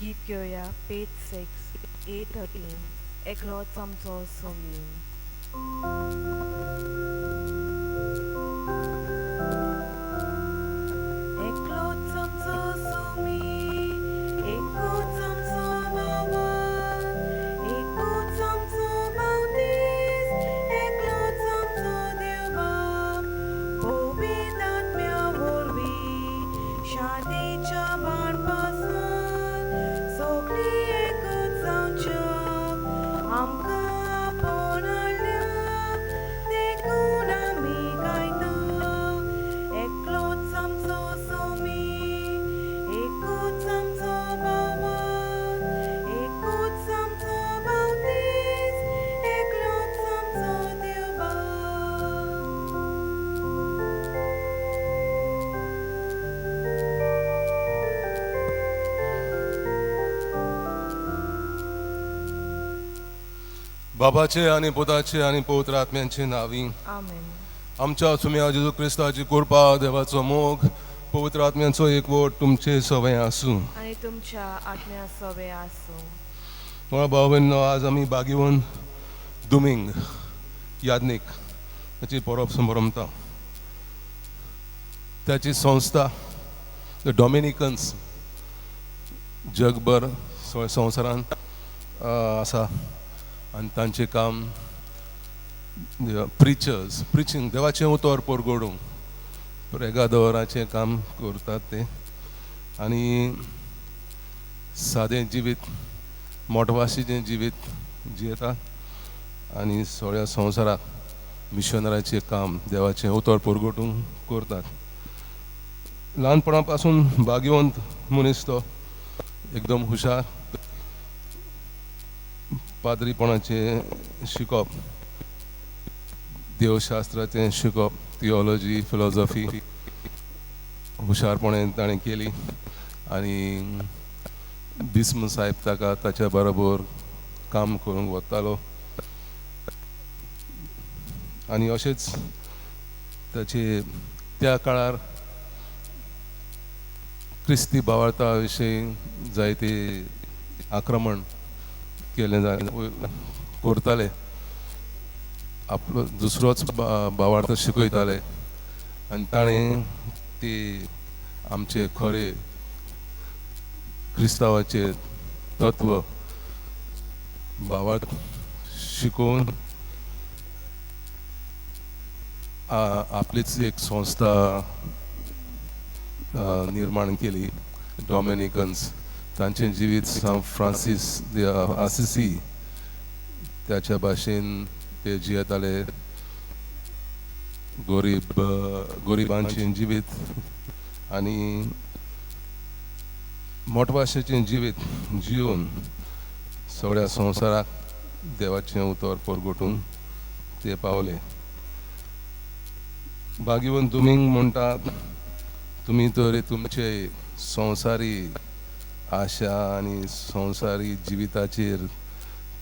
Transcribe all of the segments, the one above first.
गीत घेऊया page 6 A13 एकलो चमचो सोमीन. एकलो चमचो सोमीन, एकूच चमचो बावन, एकूच चमचो बावतीस, एकलो चमचो देवबाब, पवित्र आत्म्या वरवीं शांतीच्या बाणपासून सगळी एकूच जावंक आमकां आपोवन हाडल्या, देखून आमी गायता. एकलोच चमचो सोमीन, एकूच चमचो बावन, एकूच चमचो बावतीस, एकलोच चमचो देवबाब. बाबाचे आणि पुताचे आणि पवित्र आत्म्यांचे नावी. आमेन. आमच्या सुम्या जेजू क्रिस्ताची कृपा, देवाचो मोग, पवित्र आत्म्यांचो एकवट तुमचे सवय आसूं. आणि तुमच्या आत्म्या सवे आसूं. म्हणून भाव भयणींनो, आज आमी बागीवन दुमिंग यादनीक ताची परब संभ्रमता. त्याची संस्था द डॉमिनिकन्स जगभर संवसारांत आसा आनी तांचें काम प्रिचींग देवाचें उतर परगडूंक प्रेगादोराचें काम करतात ते. आनी सादें जिवीत मोटवाशीचें जिवीत जियेतात आनी सगळ्या संवसाराक मिशनराचें काम देवाचें उतर परगटूंक करतात. ल्हानपणा पासून भाग्यवंत मनीस तो एकदम हुशार. पाद्रीपणाचें शिकप, देवशास्त्राचें शिकप, थियोलॉजी, फिलॉसॉफी हुशारपणें ताणें केली. आनी बिस्म साहेब ताका ताच्या बरोबर काम करूंक वतालो. आनी अशेंच ताचे त्या काळार क्रिस्ती भावार्था विशीं जायते आक्रमण केलें करताले. आपलो दुसरोच भावार्थ शिकयताले आनी ताणें ती आमचे खरे क्रिस्तांवाचे तत्व भावार्थ शिकोवन आपलीच एक संस्था निर्माण केली, डॉमिनिकन्स. तांचें जिवीत फ्रांसीस आसिसी त्याच्या भाशेन ते जियेताले. गोरिबांचें जिवीत आनी मोटवाशेचें जिवीत जिवन सगळ्या संवसाराक देवाचें उतर परगटूंक ते पावले. भाग्यवंत दुमिंग म्हणटात, तुमी तर तुमचे संवसारी आशा आनी संवसारी जिविताचेर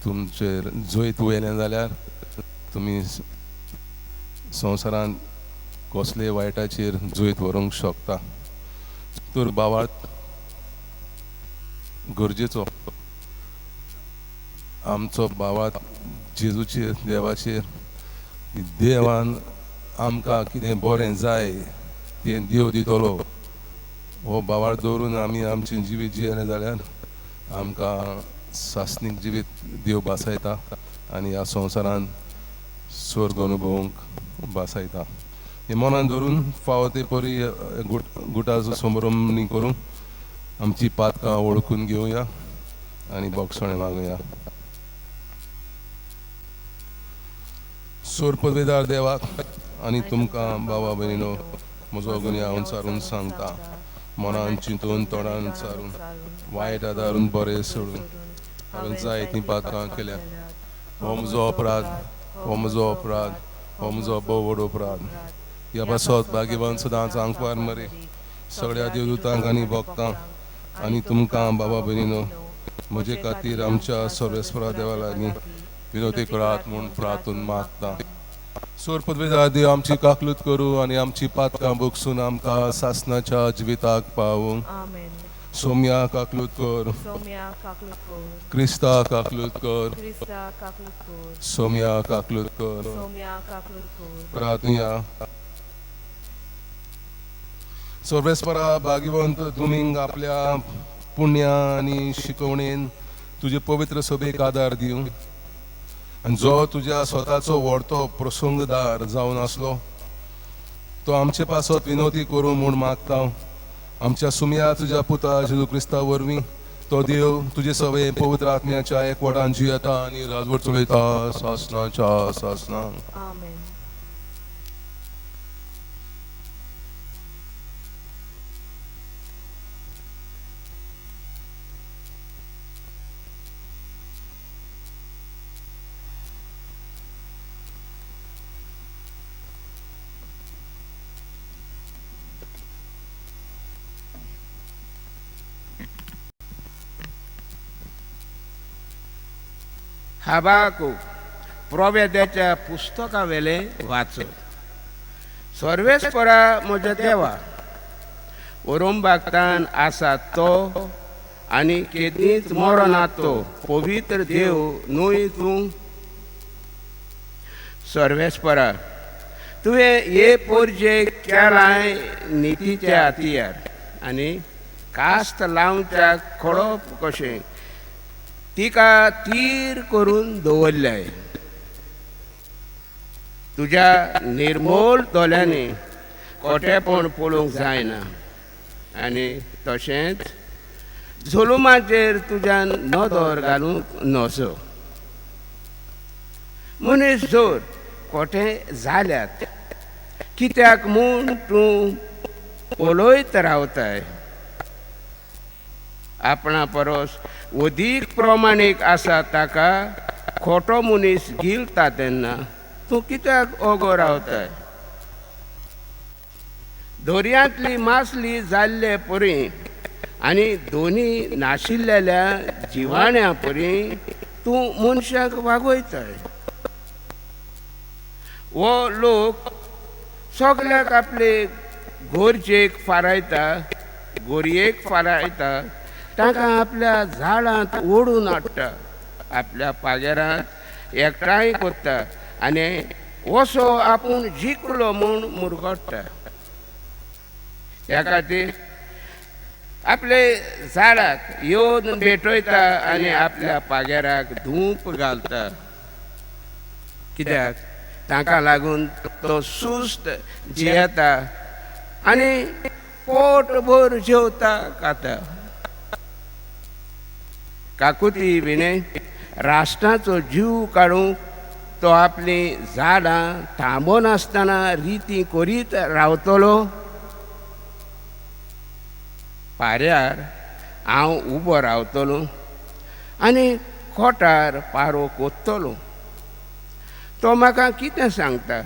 तुमचेर जैत वयलें जाल्यार तुमी संवसारांत कसलेय वायटाचेर जैत व्हरूंक शकता. तर भावार्थ गरजेचो. आमचो भावार्थ जेजूचेर, देवाचेर, देवान आमकां कितें बरें जाय तें देव दितलो हो भावार्थ दवरून आमी आमचें जिवीत जियेलें जाल्यार आमकां सासणीक जिवीत देव बासायता आनी ह्या संवसारांत स्वर्ग अनुभवूंक बासायता. हे मनान धरून फावो ते परी गुटाचो संभ्रमणी करून आमची पातकां वळखून घेवया आनी बोगसणे मागुया. सोर पदवेदार देवाक आनी तुमकां बाबा भयणीनो, म्हजो गुन्या हांव चारून सांगता. मनान चिंतून तोंडान चारून वायट आदारून बरें सोडून हांवें जायतीं पातकां केल्यात. हो म्हजो अपराध, हो म्हजो अपराध, हो म्हजो भोव व्हड अपराध. ह्या पासत भाग्यवान सदांच आंकवार मरे सगळ्या देवदूतांक आनी भक्तांक आनी तुमकां बाबा भयणीनो, म्हजे खातीर आमच्या सर्वेस्परा देवा लागीं विनोदी करात म्हूण प्रार्थून मागता. सोर पदवेदार देव आमची काकलूत करूं आनी आमची पातकां भोगसून आमकां सासणाच्या जिविताक पावूं. सोम्या काकलूत कर, सोम्या काकलूत कर, क्रिस्ता काकलूत कर, क्रिस्ता काकलूत कर, सोम्या काकलूत कर. सोम्या काकलूत कर. प्रार्थना. सर्वेस्परा भाग्यवंत तुम्ही आपल्या पुण्या आणि शिकवणेन तुझे पवित्र सभेक आदार दिव, आणि जो तुझ्या स्वताचो व्हडतो प्रसंगदार जावन आसलो तो आमचे पासत विनोती करूं म्हूण मागता. आमच्या सुम्या तुझ्या पुता जेजू क्रिस्ता वरवीं तो देव तुझे सवे पवित्र आत्म्याच्या एकवटान जियेता आनी राजवट चलयता सासनाच्या सासना. आमेन. हाबाकूक प्रोवेद्याच्या पुस्तकावेले वाचो. सर्वेस्परा म्हज्या देवा, ओरोंबागतान आसा तो आनी केदींच मरनातो पवित्र देव न्हय तूं. सर्वेस्परा, तुवें हे पोरजे केलाय नितीचे हातियार आनी कास्त लावच्या खडप कशें तिका तीर करून दवरल्याय. तुज्या निर्मोल दोल्यांनी खोटेपण पळोवंक जायना आनी तशेंच झुलुमाचेर तुज्यान नदर घालूंक नजो. मनीस जर खोटे जाल्यात कित्याक म्हूण तूं पळयत रावताय. आपणा परस अदीक प्रमाणीक आसा ताका खोटो मनीस गिलता तेन्ना तूं कित्याक ओगो रावताय. दर्यांतली मासली जाल्ले परी आनी दोनी नाशिल्ल्या जिवाण्या परी तूं मनशाक वागयताय. हो लोक सगल्याक आपले गोरजेक फारायता, गोरयेक फारायता, ताका आपल्या झाडांत ओडून हाडटा, आपल्या पागेरांत एकठांय करता आनी असो आपूण जिखलो म्हूण मुरगडटा. त्या खातीर आपले झाडाक येवन भेटयता आनी आपल्या पागेराक धूप घालता. कित्याक ताका लागून तो सुस्त जियेता आनी पोटभर जेवता खाता. काकुती विणे राष्ट्राचो जीव काडूंक तो आपली झाडां थांबोन आसतना रिती करीत रावतलो. पाऱ्यार हांव उबो रावतलो आनी खोटार पारो कोत्तलो. तो म्हाका कितें सांगता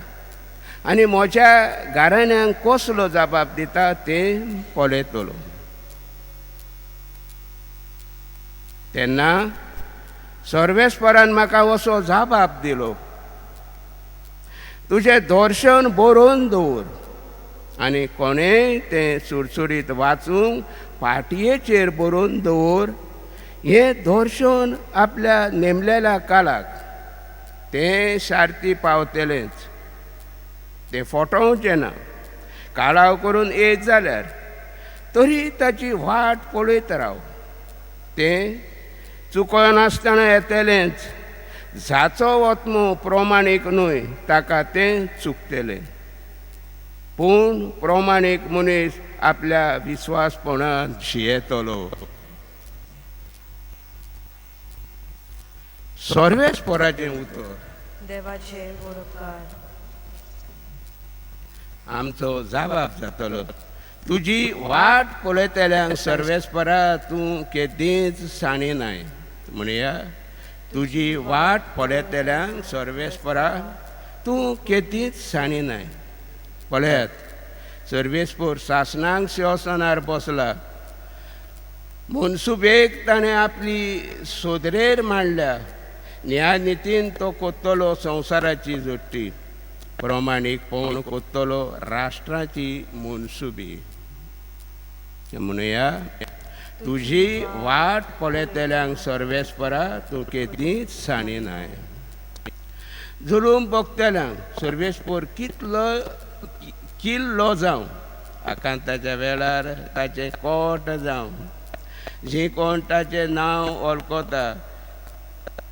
आनी म्हज्या घराण्यांक कसलो जबाब दिता तें पळयतलो. तेन्ना सर्वेस्परान म्हाका असो जबाब दिलो, तुजें दर्शन बरोवन दवर आनी कोणेय तें सुरसुरीत वाचूंक पाटयेचेर बरोवन दवर. हें दर्शन आपल्या नेमलेल्या काळाक तें सारती पावतलेंच. तें फटोवचें ना. काळाव करून येत जाल्यार तरी ताची वाट पळयत राव. तें चुकोनासतना येतलेंच. जाचो वत्मो प्रमाणीक न्हय ताका तें चुकतलें. पूण प्रमाणीक मनीस आपल्या विस्वासपणान जियेतलो. सर्वेस्पराचें उतर. देवाचे वरकार. आमचो जबाब जातलो, तुजी वाट पळयतल्यांक सर्वेस्परा तूं केदींच साणिनाय. म्हणया तुजी वाट पळयतल्यांक सर्वेस्परा तूं केदींच साणिनाय. पळयात, सर्वेस्पर सासणांक सिंहासनार बसला. मनसुबेक ताणें आपली सोदरेर मांडल्या. न्याय नितीन तो कोत्तलो संवसाराची जोडटी. प्रमाणीकपण कोत्तलो राष्ट्राची मनसुबी. म्हणया तुझी वाट पळयतल्यांक सर्वेस्परा तूं केदींच साणिनाय. जुलूम भोगतल्यांक सर्वेस्पर किल्लो जावं आकांताच्या वेळार ताचें कोट जावं जी कोण ताचें नांव वळखता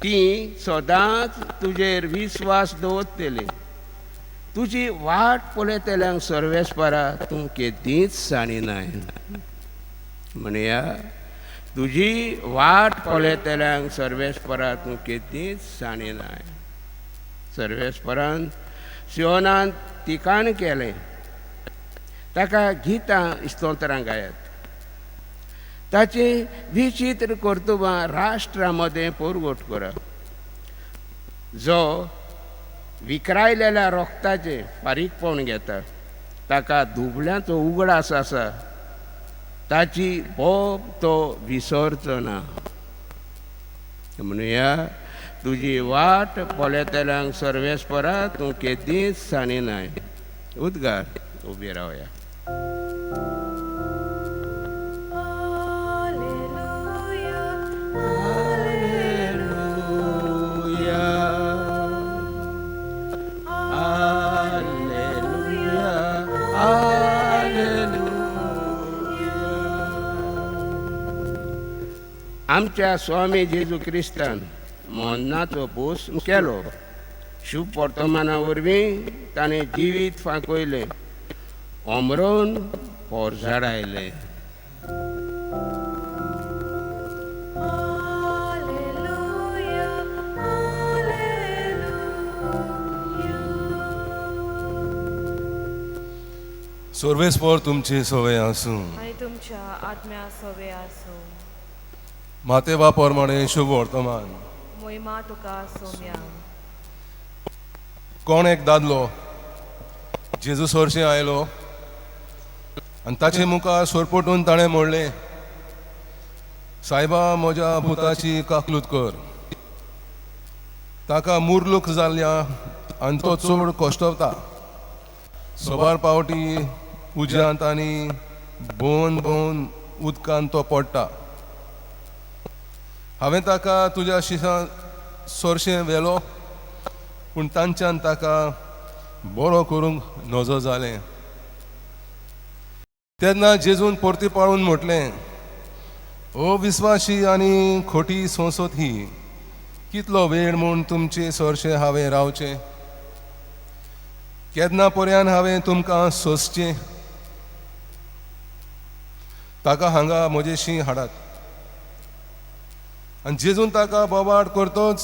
ती सदांच तुजेर विस्वास दवरतली. तुजी वाट पळयतल्यांक सर्वेस्परा तूं केदींच साणिनाय. म्हणया तुजी वाट पळयतल्यांक सर्वेस्परा तूं केदींच साणिनाय. सर्वेस्परान सियोनांत तिकाण केलें ताका गितां स्तोत्रां गायत. ताची विचित्र कर्तुबां राष्ट्रा मदें परगट करप. जो विकरायलेल्या रोगताचें फारीकपण घेता ताका दुबळ्यांचो उगडास आसा ताची बोब तो विसरचो ना. म्हणया तुजी वाट पळयतल्यांक सर्वेस्परा तूं केदींच साणिनाय. उद्गार उबी रावया. आमच्या स्वामी जेजू क्रिस्तान मोन्नाचो पोस केलो. शुभ वर्तमाना वरवीं ताणें जिवीत फांकयलें, ओमरोन पोरझाडायलें. सर्वेस्पर तुमची सवय आसूं आनी तुमच्या आत्म्या सवे आसूं. मातेवा प्रमाणे शुभ वर्तमान. मोहिमा तुका सोम्या. कोण एक दादलो जेजू सोरशें आयलो आनी ताचे मुखार सोरपटून ताणें म्हणलें, सायबा म्हज्या पुताची काकलूत कर. ताका मुर्लूक जाल्ल्या आनी तो चड कश्टवता. सोबार पावटी उज्यांत आनी भोंवन भोंवन उदकांत तो पडटा. हांवें ताका तुज्या शिशां सोरशें व्हेलो पूण तांच्यान ताका बरो करूंक नजो जालें. तेन्ना जेजून परती पळोवन म्हटलें, ओ विस्वाशी आनी खोटी संसत ही, कितलो वेळ म्हूण तुमचे सोरशें हांवें रावचें? केन्ना पर्यान हांवें तुमकां सोंसचें? ताका हांगा म्हजेशी हाडात. आनी जेजून ताका बोबाड करतोच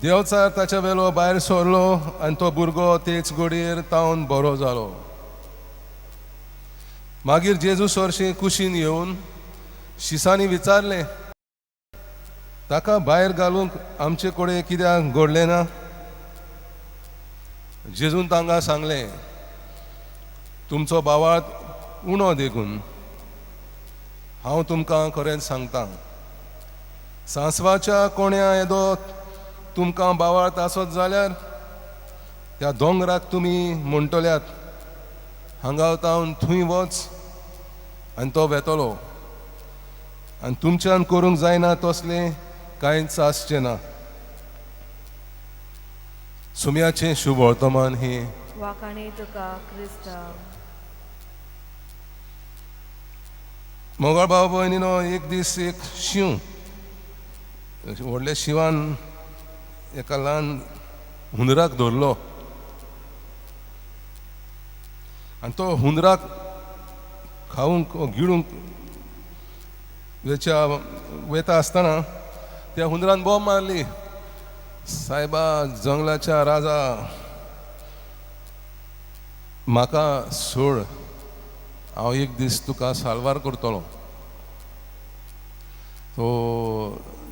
देवचार ताच्या वेलो भायर सरलो आनी तो भुरगो तेच घडयेर तावन बरो जालो. मागीर जेजू सोरशें कुशीन येवन शिसांनी विचारलें, ताका भायर घालूंक आमचे कडेन कित्याक घडलें ना? जेजून तांकां सांगलें, तुमचो भावार्थ उणो देखून. हांव तुमकां खरेंच सांगतां, सांसवाच्या कोण्या येदो तुमकां भावार्थ आसत जाल्यार त्या दोंगराक तुमी म्हणटल्यात, हांगा तावन थंय वच, आनी तो वेतलो. आनी तुमच्यान करूंक जायना तसलें कांयच आसचें ना. सुम्याचें शुभ वर्तमान हे. वाकाणी तुका क्रिस्ता. मोगाळ भाव भयणीनो, एक दीस एक शिव व्हडल्या शिवान एका ल्हान हुंदराक धरलो आनी तो हुंदराक खावंक गिळूंक वयता आसतना त्या हुंदरान बॉम्ब मारली, सायबा जंगलाच्या राजा म्हाका सोड, हांव एक दीस तुका साल्वार करतलो. तो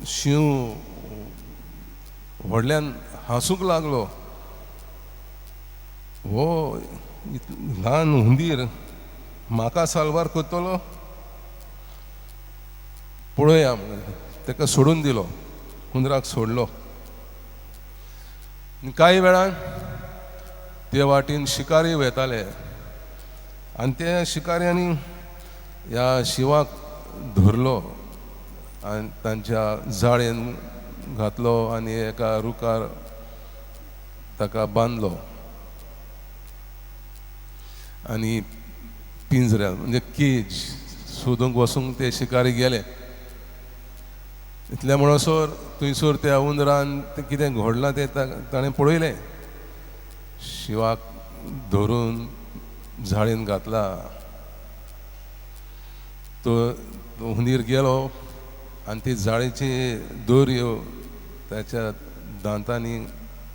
शिव व्हडल्यान हांसूंक लागलो. हो ल्हान हुंदीर म्हाका साल्वार करतलो, पळोवया. ताका सोडून दिलो, हुंदराक सोडलो. कांय वेळान ते वाटेन शिकारी वयताले आनी त्या शिकाऱ्यांनी ह्या शिवाक धरलो आनी तांच्या जाळेन घातलो आनी एका रुखार ताका बांदलो आनी पिंजऱ्यान म्हणजे केज सोदूंक वचूंक ते शिकारी गेले. इतल्या म्हणसर थंयसर त्या हुंदरान तें कितें घडलां तें ताणें पळयलें. शिवाक धरून झाडीन घातला. तो हुंदीर गेलो आनी ती झाडीची दोरयो त्याच्या दांतांनी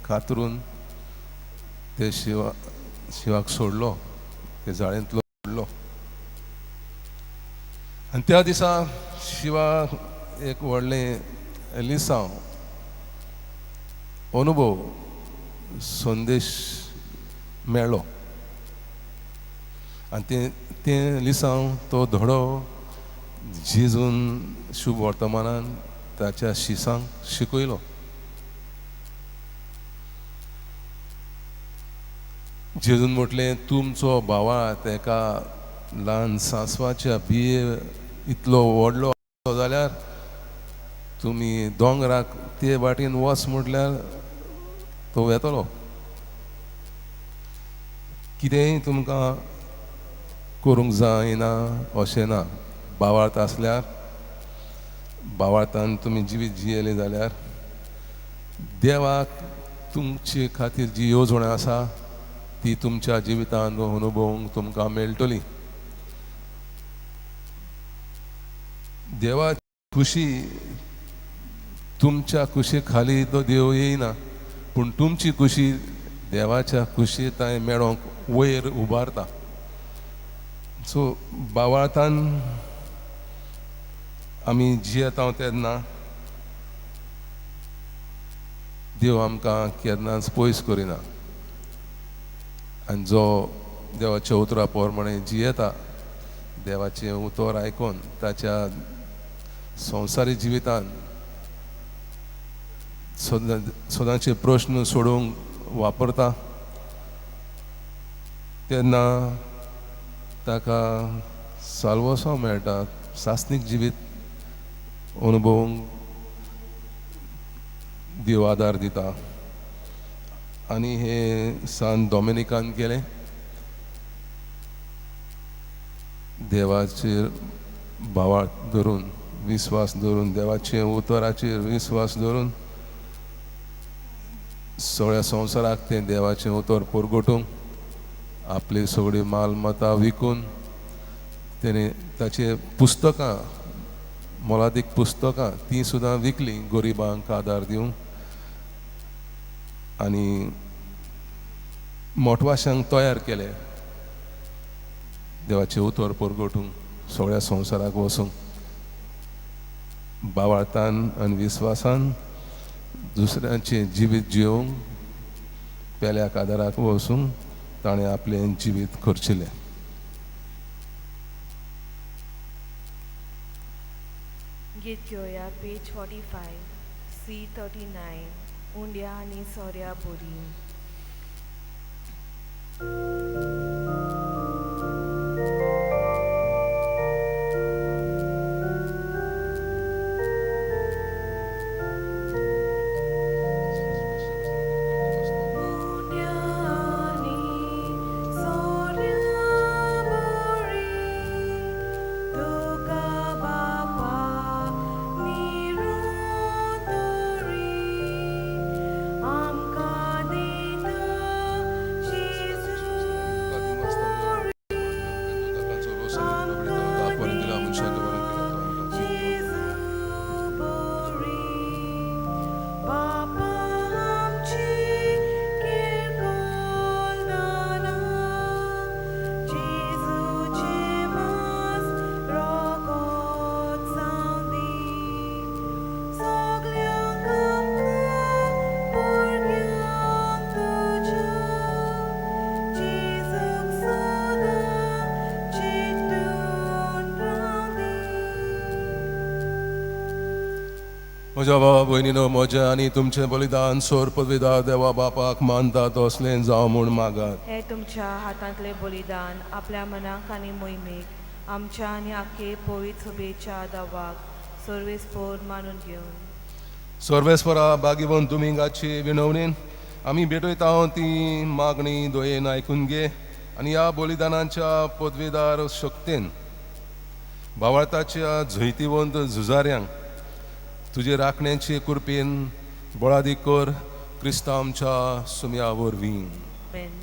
कातरून ते शिवाक सोडलो, ते जाळेंतलो सोडलो. आनी त्या दिसा शिवाक एक व्हडलें लिसांव अनुभव संदेश मेळ्ळो आनी तें लिसांव तो धडो जेजून शुभ वर्तमानान ताच्या शिसांक शिकयलो. जेजून म्हटलें तुमचो भावा तेका ल्हान सांसवाच्या बिये इतलो व्हडलो आसलो जाल्यार तुमी दोंगराक ते वाटेन वच म्हटल्यार तो येतलो. कितेंय तुमकां करूंक जायना अशें ना. भावार्थ आसल्यार भावार्थान तुमी जिवीत जियेलें जाल्यार देवाक तुमचे खातीर जी येवजण आसा ती तुमच्या जिवितांत अनुभवूंक तुमकां मेळटली. देवाची खुशी तुमच्या खुशे खाली तो देव येयना, पूण तुमची खुशी देवाच्या खुशेंताय मेळोंक वयर उबारता. सो भावार्थान आमी जियेता तेन्ना देव आमकां केन्नाच पयस करिना. आनी जो देवाच्या उतरा प्रमाणे जियेता देवाचें उतर आयकून ताच्या संवसारी जिवितांत सदांचे प्रश्न सोडोवंक वापरता तेन्ना ताका साल्वसांव मेळटा, सासणीक जिवीत अनुभवूंक देव आदार दिता. आनी हे सांत डॉमिनिकान केलें. देवाचेर भावार्थ धरून विस्वास धरून देवाचे उतराचेर विस्वास धरून सगळ्या संवसाराक तें देवाचें उतर परगटूंक आपली सगळी मालमत्ता विकून तेणें ताचे पुस्तकां मोलादीक पुस्तकां तीं सुद्दां विकलीं गरिबांक आदार दिवंक आनी मोटवाशांक तयार केले देवाचें उतर परगटूंक सगळ्या संवसाराक वचूंक. भावार्थान आनी विस्वासान दुसऱ्यांचें जिवीत जियोंक पेल्याक आदाराक वचूंक ताणें आपलें जिवीत खर्चिलें. गीत घेवया पेज 45 C39 उंड्या आनी सोऱ्या बोरी. म्हज्या भावा भयणीनो, म्हजें आनी तुमचें बलिदान सोर पदविदा देवा बापाक मानता तसलें जावं म्हूण मागात. हे तुमच्या हातांतले बलिदान आपल्या मनाक आनी मोहिमेक आमच्या आनी आखे पवित्र सभेच्या दावाक सर्वेस्पोर मानून घेवन सर्वेस्परा बागीवन दुमिंगाची विनवणीन आमी भेटयता ती मागणी दोयेन आयकून घे आनी ह्या बलिदानाच्या पदवीदार शक्तीन भावार्थाच्या झैतिवंत झुजाऱ्यांक तुजे राखण्याचे कृपेन बळादी कर क्रिस्ता आमच्या सुम्या वरवीं. आमेन.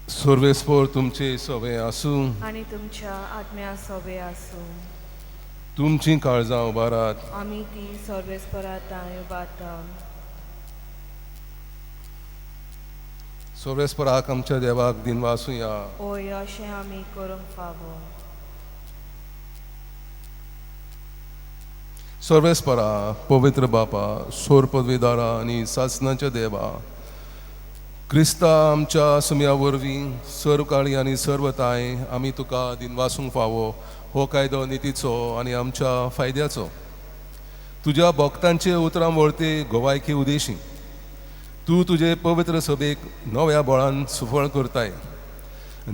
सर्वेस्पोर तुमचे सवे आसूं, आनी तुमच्या आत्म्या सवे आसूं. तुमची काळजां उबारात. आमी ती सर्वेस्पराताय उबारता. सर्वेस्पराक आमच्या देवाक दिनवासूया. ओय अशें आमी करूंक फावो. सर्वेस्परा पवित्र बापा सोर पदवीदारा आनी सासणाच्या देवा क्रिस्ता आमच्या सुम्या वरवीं सर्व काळी आनी सर्वताय आमी तुका दिनवासूंक फावो हो कायदो नितीचो आनी आमच्या फायद्याचो. तुज्या भक्तांचे उतरां वळते गोवायकी उदेशी तूं तुजे पवित्र सभेक नव्या बळान सुफळ करताय.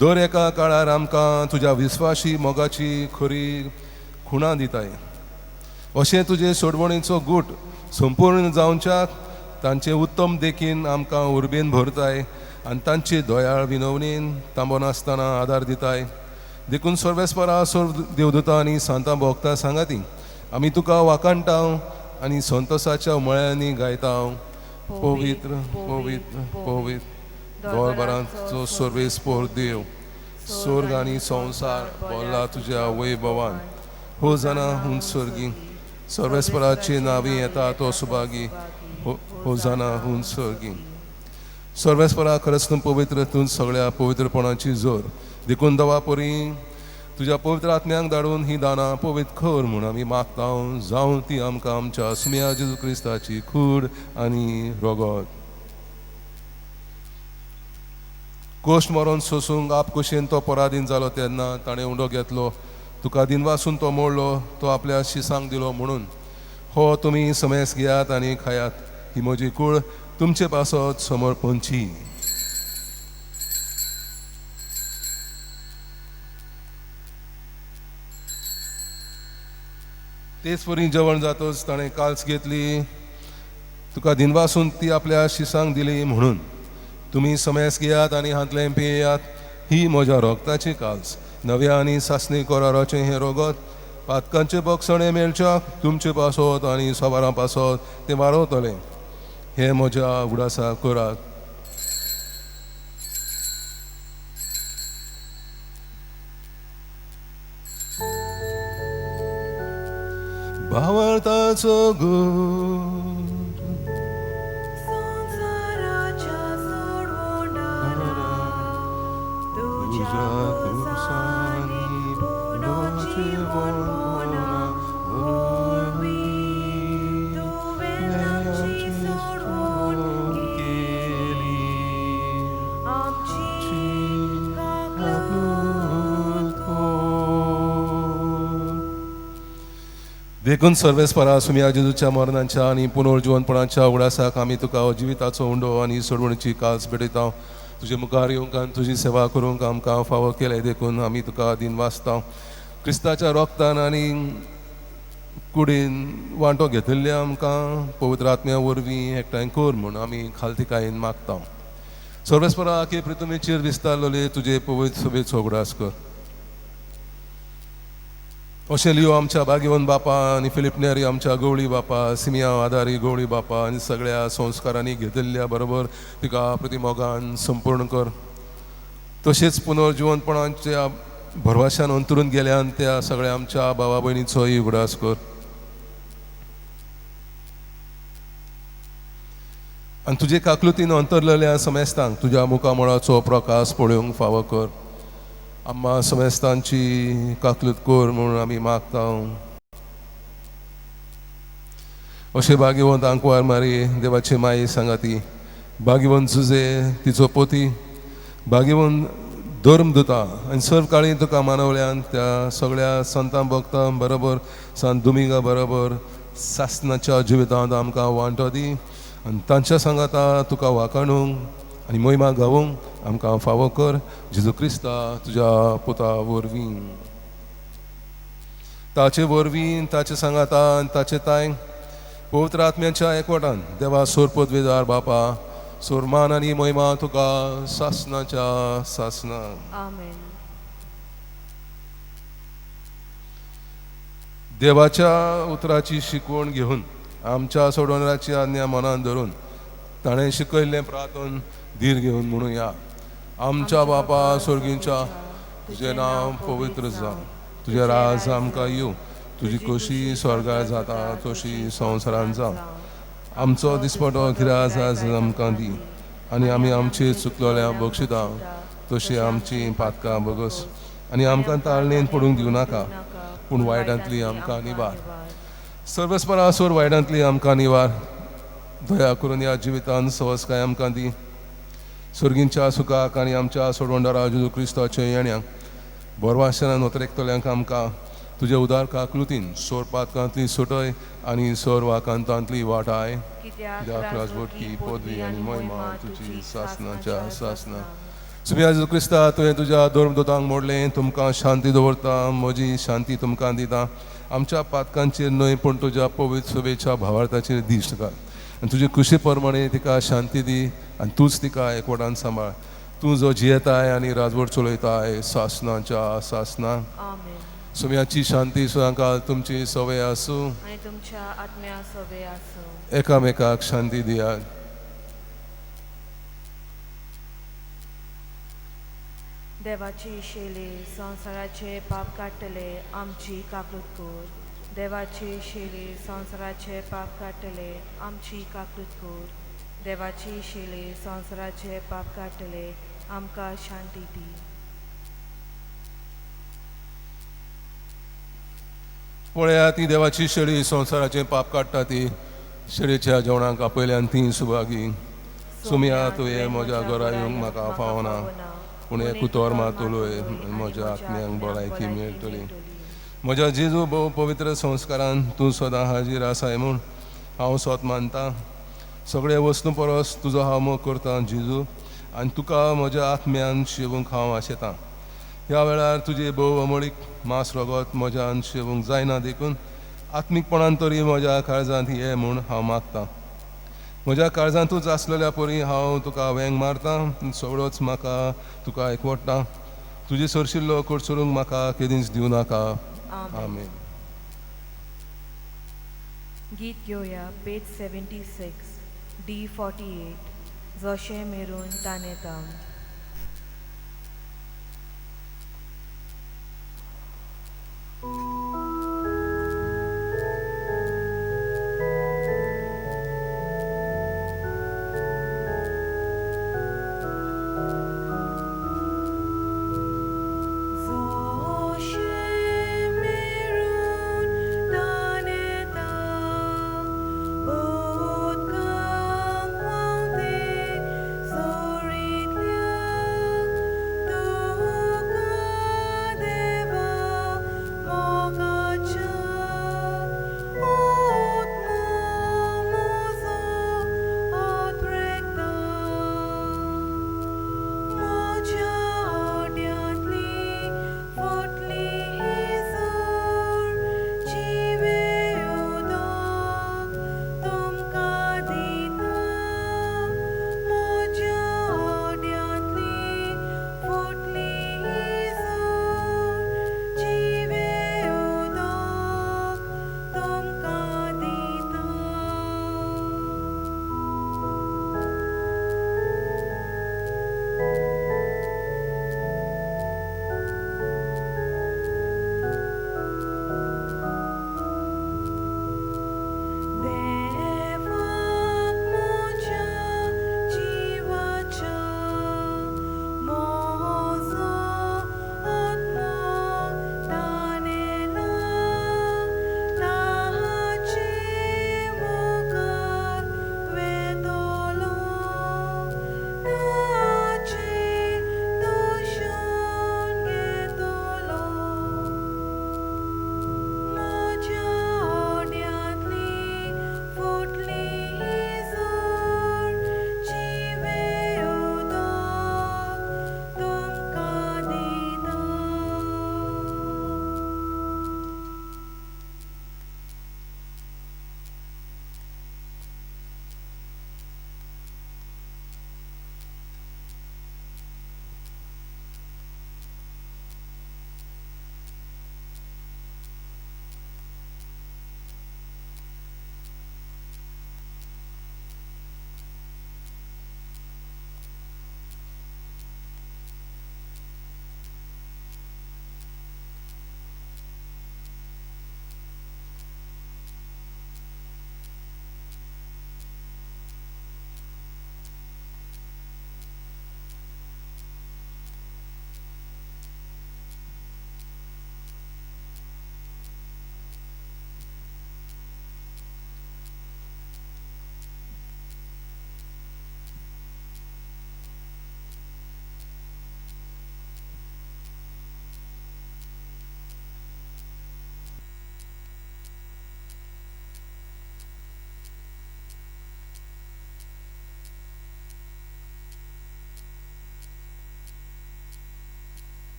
दर एका काळार आमकां तुज्या विस्वाशी मोगाची खरी खुणां दिताय. अशें तुजे सोडवणीचो गूट संपूर्ण जावच्याक तांचे उत्तम देखीन आमकां उर्बेन भरताय आनी तांचे दोयाळ विनवणेन तांबोन आसतना आदार दिताय. देखून सर्वेस्परा सर्व देवदूतां आनी सांतां भोगता सांगाती आमी तुका वाकाणटाव आनी संतोसाच्या उमळ्यांनी गायताव. पवित्र पवित्र पवित्र गोरबारांचो सर्वेस्पोर देव स्वर्ग आनी संवसार भरला तुज्या वैभवान. होजाना हुंसर्गी सर्वेस्पराचे नावी येता तो सुभागी. होजाना हुंसर्गी. सर्वेस्परा खरंच तूं पवित्र तूं सगळ्या पवित्रपणाची जोर देखून दवा परी तुज्या पवित्र आत्म्यांक धाडून ही दानां पवित्र कर म्हूण आमी मागता. जावं ती आमकां आमच्या सुम्या जेजू क्रिस्ताची खूड आनी रोगोत. कोश्ट मरोन सोसूंक आपकुशेन तो पराधीन जालो तेन्ना ताणें उंडो घेतलो. तुका दिनवासून तो मोडलो तो आपल्या शिसांक दिलो म्हणून हो तुमी समेस घेयात आनी खायात. ही म्हजी कूड तुमचे पासत समर्पणची. तेच परी जेवण जातच ताणें काल्स घेतली. तुका दिनवासून ती आपल्या शिसांक दिली म्हणून तुमी समेस घेयात आनी हातलें पियेयात. ही म्हज्या रोगताची काल्स नव्या आनी सासणी कोराराचें हें रोगत पातकांचे बक्षणे मेळच्याक तुमचे पासत आनी सोबारां पासत तें वारवतलें. हें म्हज्या उडासा करात. भावार्थाचो गूढ संसाराच्या सोडवणारा तुझ्या कुसानी पुनो जीवन बोना वरवीं तुवें आमची सोडवण केली. आमची काकूट देखून सर्वेस्परा सुम्या जेजूच्या मरणाच्या आनी पुनर्जीवनपणाच्या उगडासाक आमी तुका जिविताचो उंडो आनी सोडवणीची काल्स भेटयता. तुजे मुखार येवंक आनी तुजी सेवा करूंक आमकां फावो केले देखून आमी तुका दिन वाचता. क्रिस्ताच्या रोगतान आनी कुडीन वांटो घेतिल्ले आमकां पवित्र आत्म्या वरवीं एकठांय कर म्हूण आमी खालतिकायेन मागता. सर्वेस्परा आखे पृथ्वीचेर विस्तारलोले तुजे पवित्र सभेचो उगडास कर. अशें लियो आमच्या बागेवन बापा आनी फिलिपनेरी आमच्या गवळी बापा सिमिया आदारी गवळी बापा आनी सगळ्या संस्कारांनी घेतिल्ल्या बरोबर तिका प्रतिमोगान संपूर्ण कर. तशेंच पुनर्जीवनपणाच्या भरवशान अंतरून गेल्यान त्या सगळ्या आमच्या भावा भयणीचोय उगडास कर. आनी तुजे काकलुतीन अंतरलेल्या समेस्तांक तुज्या मुखामळाचो प्रकाश पळोवंक फावो कर. आम्हा समेस्तांची काकलूत कर म्हणून आमी मागता. अशें भाग्यवंत आंकवार मारी देवाची माई सांगाती भाग्यवंत जुजे तिचो पोती भाग्यवंत धर्मदुता आनी सर्व काळी तुका मानवल्यान त्या सगळ्या संतां भक्तां बरोबर सांत दुमिंगा बरोबर सासणाच्या जिवितांत आमकां वांटो दी आनी तांच्या सांगाता तुका वाखाणूंक आनी मोहिमा गावूंक आमकां फावो कर जेजू क्रिस्ता तुज्या पुता वरवीं. ताचे वरवीं ताचे सांगाता आनी ताचे ताय पवित्र आत्म्याच्या एकवटान देवा सोर पदवेदार बापा सोर मान आनी मोहिमा तुका सासनाच्या सासना. आमेन. देवाच्या उतराची शिकवण घेवन आमच्या सोडवणाची आज्ञा मनान धरून ताणें शिकयल्लें प्रार्थन धीर घेवन म्हणुया. आमच्या बापा स्वर्गींच्या तुजें नांव पवित्र जावं, तुजें राज आमकां येवं, तुजी कशी स्वर्गार जाता तशी संवसारांत जावं. आमचो दिसपटो गिराज आज आमकां दी आनी आमी आमची चुकलोल्या बक्षिता तशी आमची पातकां बगस आनी आमकां ताळणेन पडूंक दिवं नाका पूण वायटांतली आमकां निवार. सर्वस्परासोर वायटांतली आमकां निवार. दया करून ह्या जिवितान सवस्काय आमकां दी. स्वर्गींच्या सुखाक आनी आमच्या सोडवणारा जेजू क्रिस्ताच्या येण्याक बोरवाशेरान वतरेकतल्यांक आमकां तुज्या उदार काकृतीन सोर पातकांतली सुटय आनी सोर वाकांतांतली वाटाय. कित्याक राजवटकी पदवी आनी मोहिमा तुजी सासनाच्या सासना. सुम्या जेजू क्रिस्ता तुवें तुज्या धर्मदूतांक मोडलें, तुमकां शांती दवरता, म्हजी शांती तुमकां दिता. आमच्या पातकांचेर न्हय पूण तुज्या पवित्र सभेच्या भावार्थाचेर दिश्ट कर आनी तुजे खुशी प्रमाणे तिका शांती दी आनी तूंच तिका एकवटान सांबाळ. तूं जो जियेताय आनी राजवट चलयताय सासनाच्या सासना. सुम्याची शांती सुदांकाल तुमची सवय आसूं आनी तुमच्या आत्म्या सवय आसूं. एकामेकाक शांती दियात. देवाची शेली संवसाराचे पाप काडटले आमची काकूट कोर. देवाची शेली संवसाराचे पाप काडटले आमची काकूट कोर. देवाची शेली संवसाराचे पाप काडटले आमकां शांती दी. पळया ती देवाची शेळी संवसाराचें पाप काडटा ती शेळीच्या जेवणाक आपयल्यान ती सुभागी. सुम्या तुवें म्हज्या घरा येवंक म्हाका फावना पूण एक उतर मात उलय म्हज्या आत्म्यांक भलायकी मेळटली. म्हज्या जेजू भोव पवित्र संस्कारान तूं सदां हाजीर आसाय म्हूण हांव सोत मानता. सगळे वस्तू परस तुजो हांव मोग करता जेजू आनी तुका म्हज्या आत्म्यान शेवूंक हांव आशेतां. ह्या वेळार तुजी भोव अमळीक मास रगत म्हज्यान शेवूंक जायना देखून आत्मीकपणान तरी म्हज्या काळजांत ये म्हूण हांव मागतां. म्हज्या काळजांतूच आसलेल्या परी हांव तुका वेंग मारतां. सगळोच म्हाका तुका एकवटता. तुजे सरशिल्लो कोडसरूंक म्हाका केदींच दिवं नाका. आमेन. गीत घेवया पेज 76 D48 जशें maroon तानेतां. Sorry,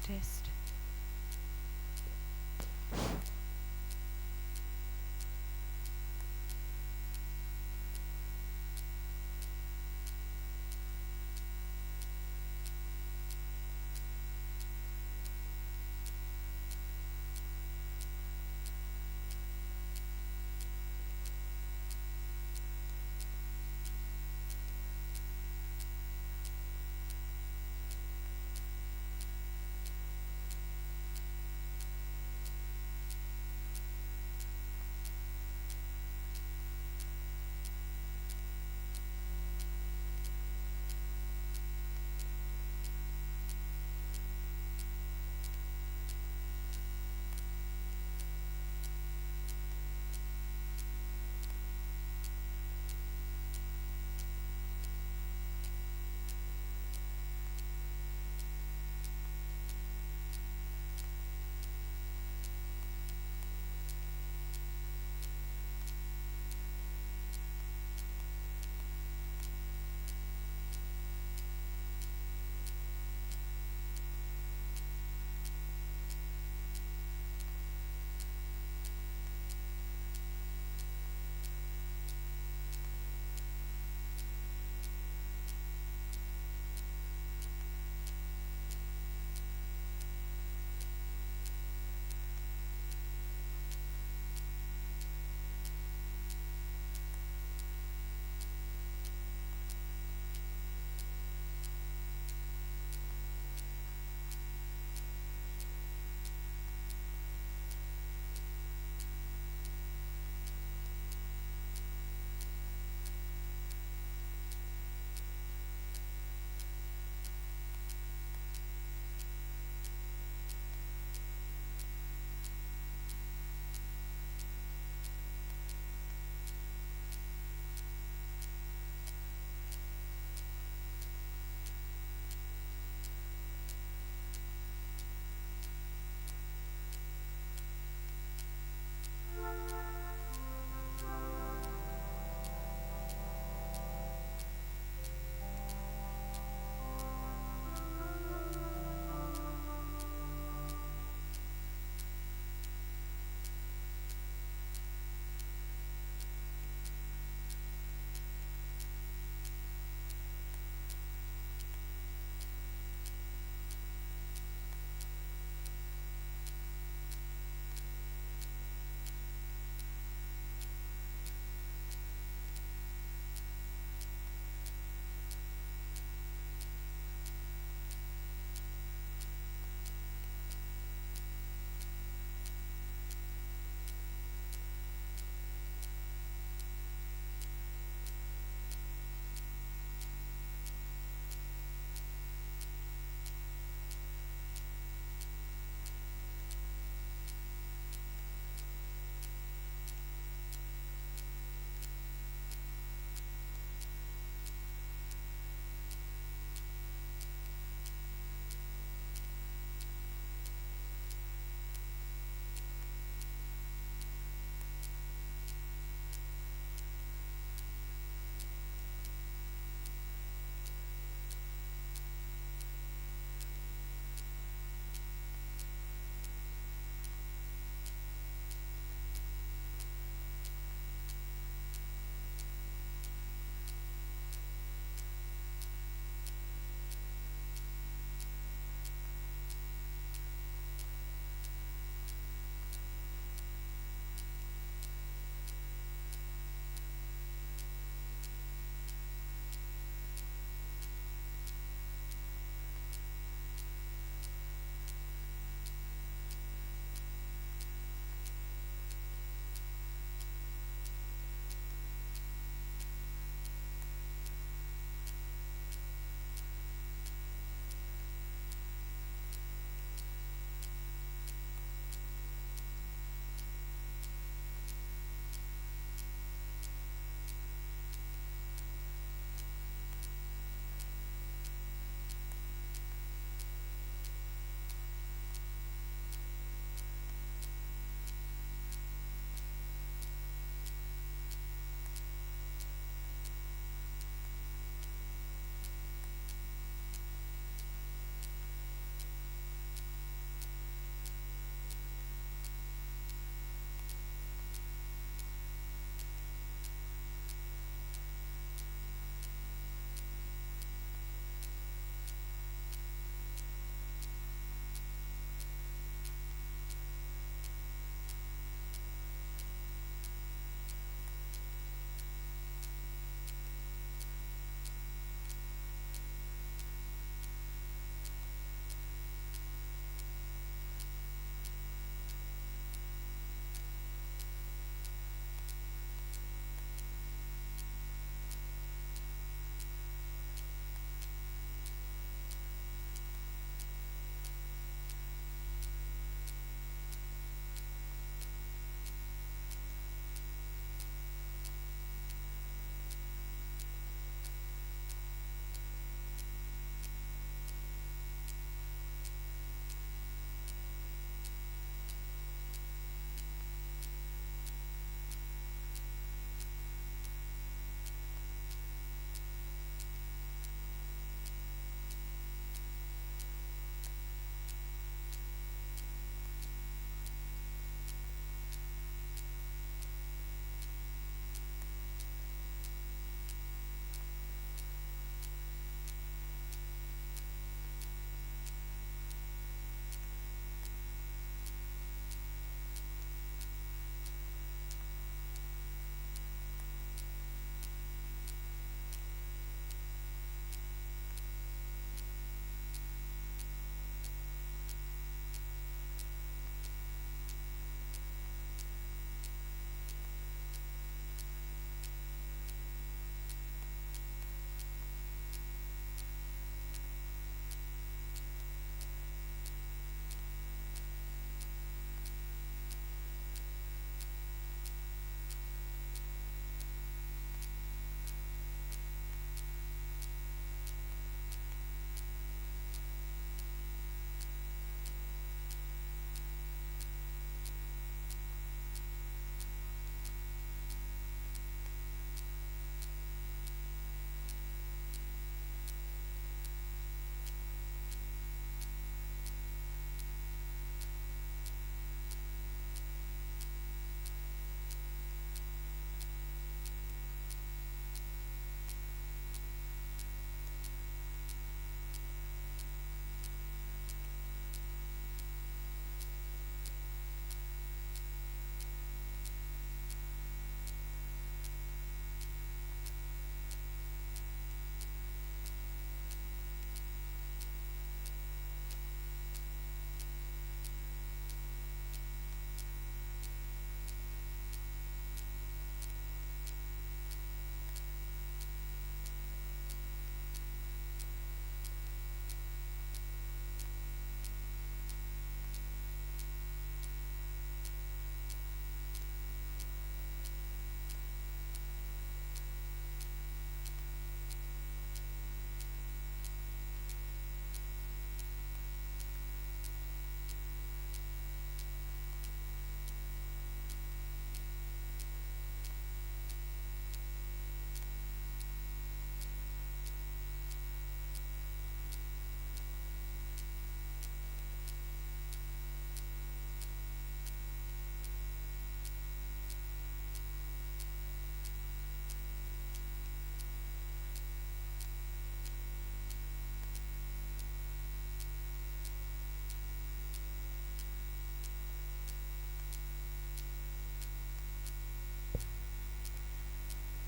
test.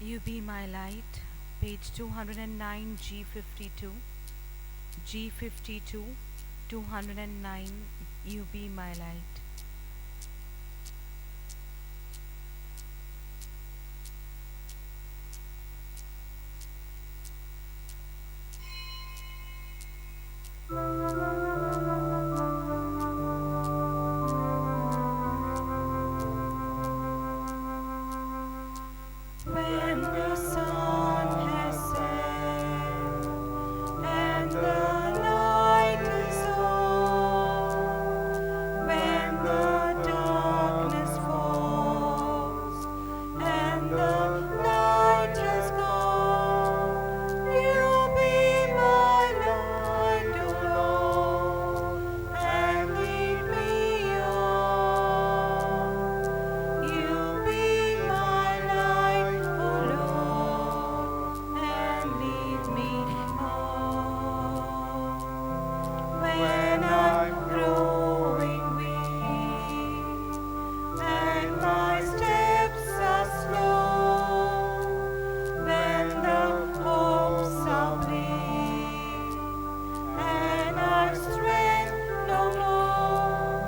You Be My Light, page 209, G52. G52, 209, You Be My Light. When the sun has set and the night is on, when the darkness falls and the night has gone, you be my light, O Lord, and lead me on. You be my light, O Lord, and lead me on. When I'm growing weak and my steps are slow, when the hopes are bleak and I've strength no more,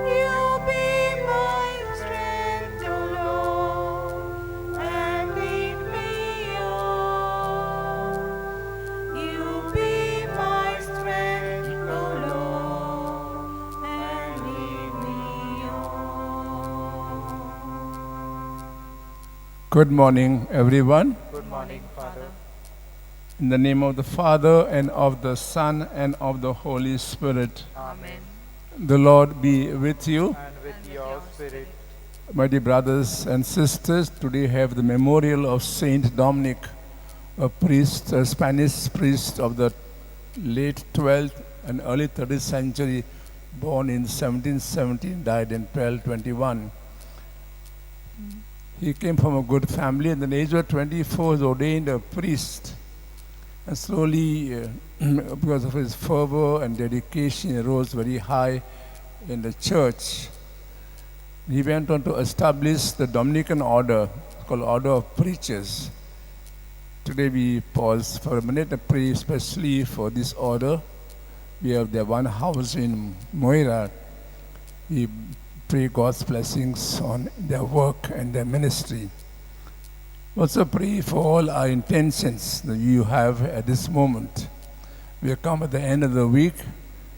you be my strength, O Lord, and lead me on. You be my strength, O Lord, and lead me on. Good morning, everyone. Good morning, Father. In the name of the Father, and of the Son, and of the Holy Spirit. Amen. The Lord be with you. And with your spirit. My dear brothers and sisters, today have the memorial of Saint Dominic, a priest, a Spanish priest of the late 12th and early 13th century, born in 1717, died in 1221. He came from a good family, and at the age of 24 was ordained a priest. And slowly, because of his fervor and dedication, he rose very high in the church. He went on to establish the Dominican order, called Order of Preachers. Today we pause for a minute and pray especially for this order. We have their one house in Moira. We pray God's blessings on their work and their ministry. Also pray for all our intentions that you have at this moment. We have come at the end of the week,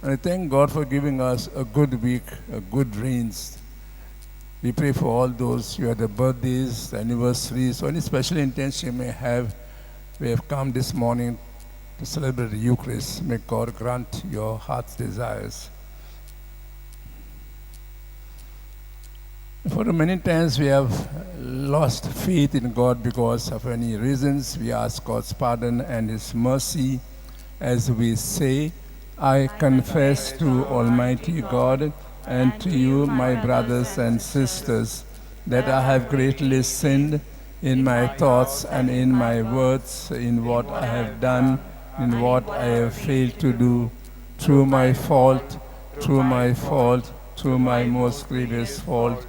and I thank God for giving us a good week, a good rains. We pray for all those who have their birthdays, the anniversaries, or any special intention you may have. We have come this morning to celebrate the Eucharist. May God grant your heart's desires. For many times we have lost faith in God because of any reasons. We ask God's pardon and His mercy as we say, I confess to Almighty God and to you, my brothers and sisters, that I have greatly sinned in my thoughts and in my words, in what I have done, in what I have failed to do, through my fault, through my most grievous fault.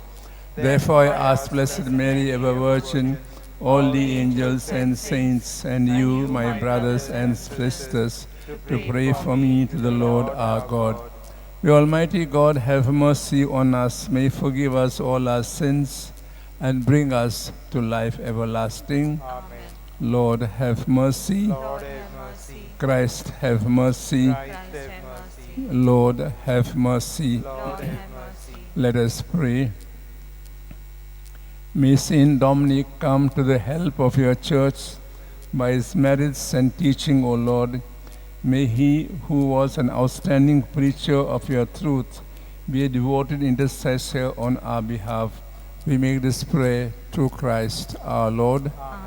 Therefore I ask Blessed Mary, ever Virgin, all the angels and saints, and you, my brothers and sisters, to pray for me to the Lord our God. May Almighty God have mercy on us, may forgive us all our sins, and bring us to life everlasting. Amen. Lord, have mercy. Lord, have mercy. Christ, have mercy. Christ, have mercy. Lord, have mercy. Lord, have mercy. Let us pray. May Saint Dominic come to the help of your church by his merits and teaching, O Lord. May he, who was an outstanding preacher of your truth, be a devoted intercessor on our behalf. We make this prayer through Christ our Lord. Amen.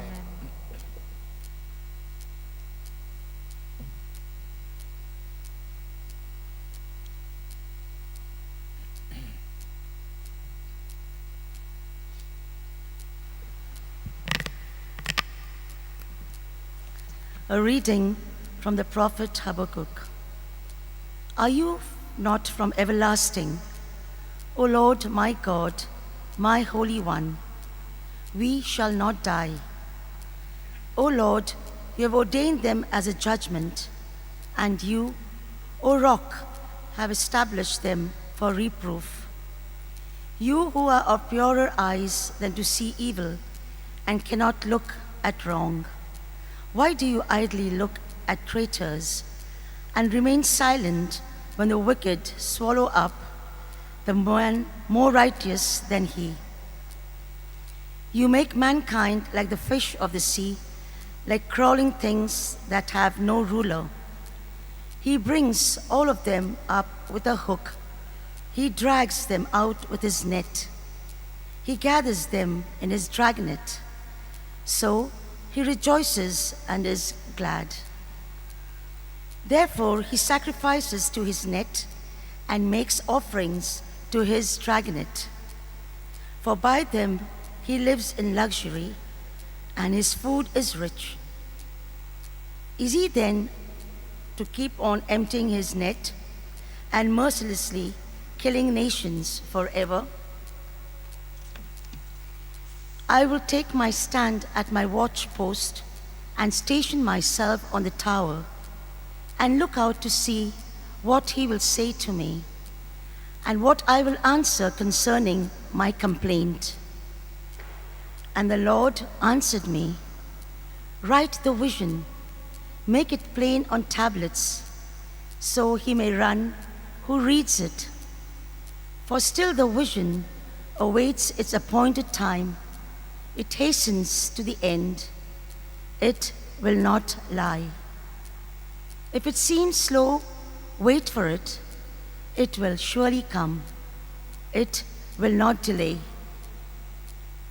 A reading from the prophet Habakkuk. Are you not from everlasting, O Lord my God, my Holy One? We shall not die. O Lord, you have ordained them as a judgment, and you, O Rock, have established them for reproof. You who are of purer eyes than to see evil and cannot look at wrong, why do you idly look at traitors and remain silent when the wicked swallow up the man more righteous than he? You make mankind like the fish of the sea, like crawling things that have no ruler. He brings all of them up with a hook. He drags them out with his net. He gathers them in his dragnet. So he rejoices and is glad. Therefore he sacrifices to his net and makes offerings to his dragnet. For by them he lives in luxury, and his food is rich. Is he then to keep on emptying his net and mercilessly killing nations forever? I will take my stand at my watch post and station myself on the tower and look out to see what he will say to me and what I will answer concerning my complaint. And the Lord answered me, write the vision, make it plain on tablets, so he may run who reads it. For still the vision awaits its appointed time. It hastens to the end. It will not lie. If it seems slow, wait for it. It will surely come. It will not delay.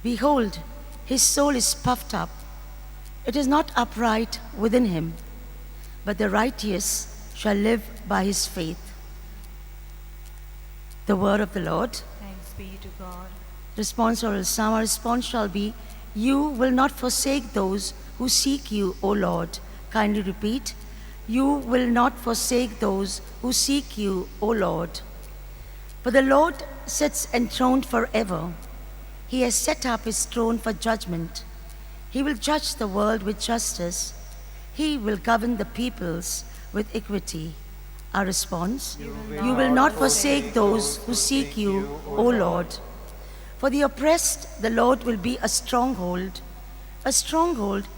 Behold, his soul is puffed up. It is not upright within him, but the righteous shall live by his faith. The word of the Lord. Thanks be to God. Response oral psalm. Our response shall be, you will not forsake those who seek you, O Lord. Kindly repeat, you will not forsake those who seek you, O Lord. For the Lord sits enthroned forever. He has set up his throne for judgment. He will judge the world with justice. He will govern the peoples with equity. Our response, you will not forsake those who seek you, O Lord. For the oppressed, the Lord will be a stronghold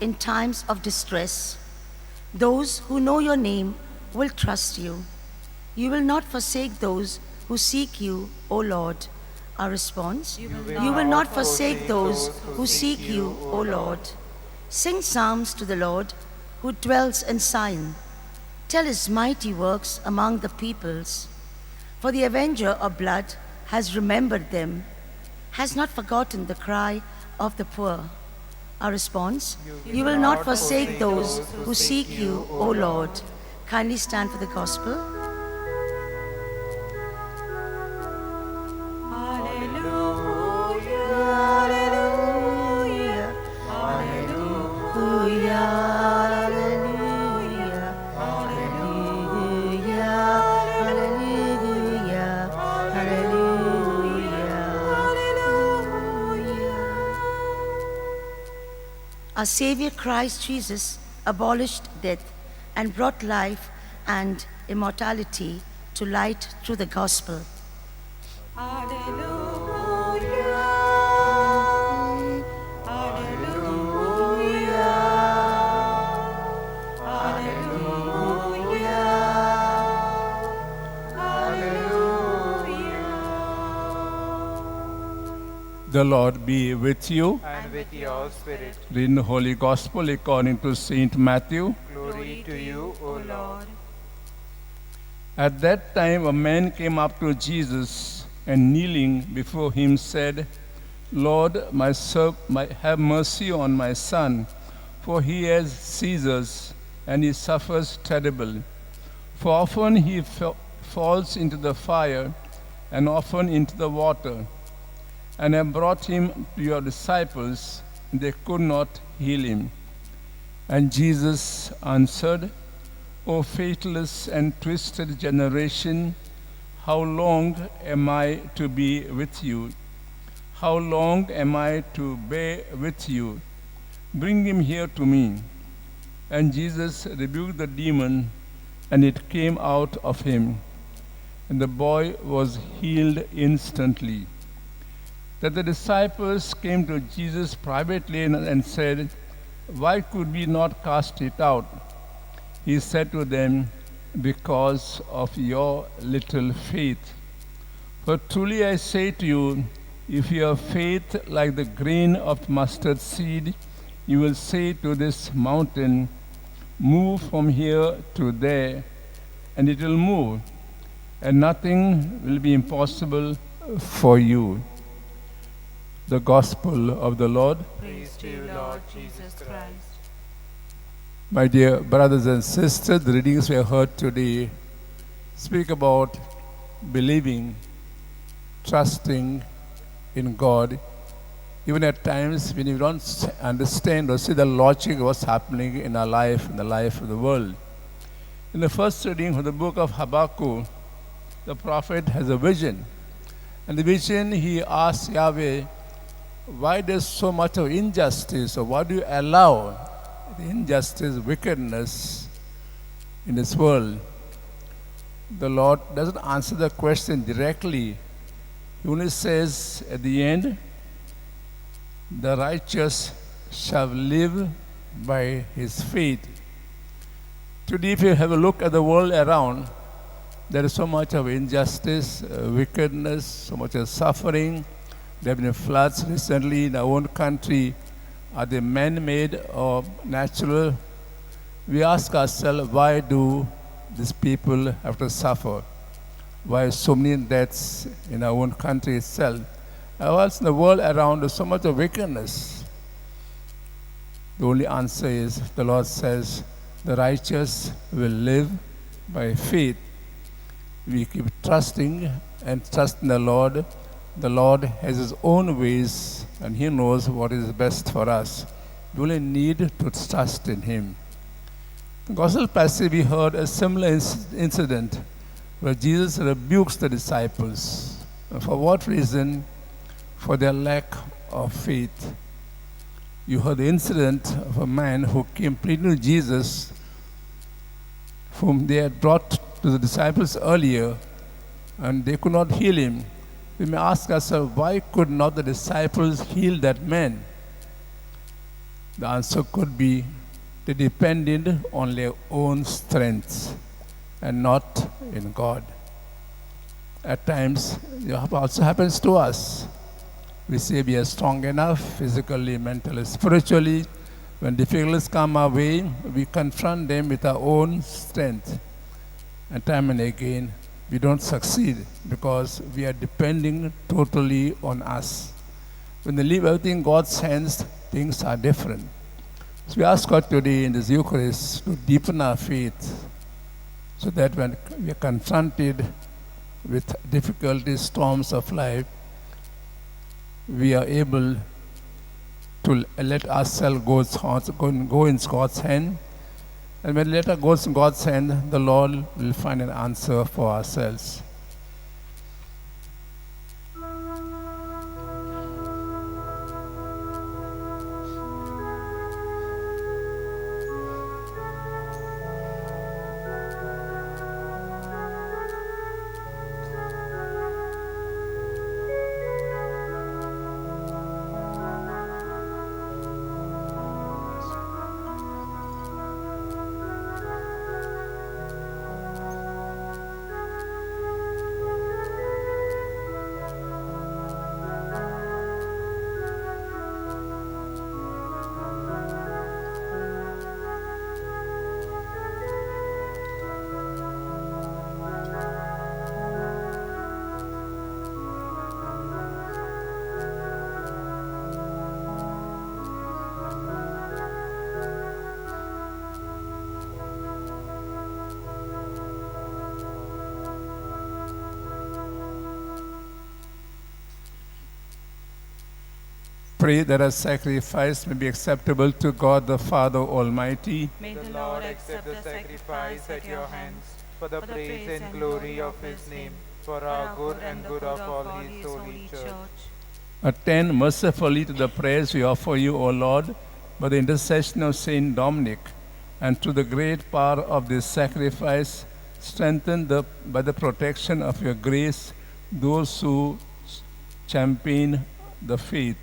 in times of distress. Those who know your name will trust you. You will not forsake those who seek you, O Lord. Our response, you will not forsake those who seek you, O Lord. Sing psalms to the Lord who dwells in Zion. Tell his mighty works among the peoples. For the avenger of blood has remembered them, has not forgotten the cry of the poor. Our response, you will not forsake those who seek you, O Lord. Kindly stand for the gospel. Our Savior Christ Jesus abolished death and brought life and immortality to light through the gospel. The Lord be with you. And with your spirit. Read the Holy Gospel according to Saint Matthew. Glory to you, O Lord. At that time a man came up to Jesus and kneeling before him said, Lord, have mercy on my son, for he has seizures and he suffers terribly. For often he falls into the fire and often into the water. And I brought him to your disciples, and they could not heal him. And Jesus answered, O faithless and twisted generation, how long am I to be with you? How long am I to bear with you? Bring him here to me. And Jesus rebuked the demon, and it came out of him. And the boy was healed instantly. Then the disciples came to Jesus privately and said, "Why could we not cast it out?" He said to them, "Because of your little faith. For truly I say to you, if you have faith like the grain of mustard seed, you will say to this mountain, 'Move from here to there,' and it will move, and nothing will be impossible for you." The Gospel of the Lord. Praise to you, Lord Jesus Christ. My dear brothers and sisters, the readings we have heard today speak about believing, trusting in God, even at times when you don't understand or see the logic of what's happening in our life, in the life of the world. In the first reading from the book of Habakkuk, the prophet has a vision. And the vision, he asks Yahweh, why there's so much of injustice, or why do you allow the injustice, wickedness in this world? The Lord doesn't answer the question directly. He only says at the end, the righteous shall live by his faith. Today, if you have a look at the world around, there is so much of injustice, wickedness, so much of suffering. There have been floods recently in our own country. Are they man-made or natural? We ask ourselves, why do these people have to suffer? Why so many deaths in our own country itself? And else in the world around, there's so much of wickedness. The only answer is, the Lord says, the righteous will live by faith. We keep trusting and trust in the Lord. The Lord has his own ways, and he knows what is best for us. We only need to trust in him. In the Gospel passage, we heard a similar incident where Jesus rebukes the disciples. And for what reason? For their lack of faith. You heard the incident of a man who came pleading to Jesus, whom they had brought to the disciples earlier, and they could not heal him. We may ask ourselves, why could not the disciples heal that man? The answer could be they depended on their own strength and not in God. At times, it also happens to us. We say we are strong enough physically, mentally, spiritually. When difficulties come our way, we confront them with our own strength. And time and again, we don't succeed because we are depending totally on us. When we leave everything in God's hands, things are different. So we ask God today in this Eucharist to deepen our faith so that when we are confronted with difficulties, storms of life, we are able to let ourselves go in God's hand. And when we let us go in God's hand, the Lord will find an answer for ourselves. Pray that our sacrifice may be acceptable to God the Father Almighty. May The Lord accept the sacrifice at your hands for the praise and glory of his name, for our good and good of all his holy church. Attend mercifully to the prayers we offer you, O Lord, by the intercession of Saint Dominic, and through the great power of this sacrifice, strengthen by the protection of your grace those who champion the faith.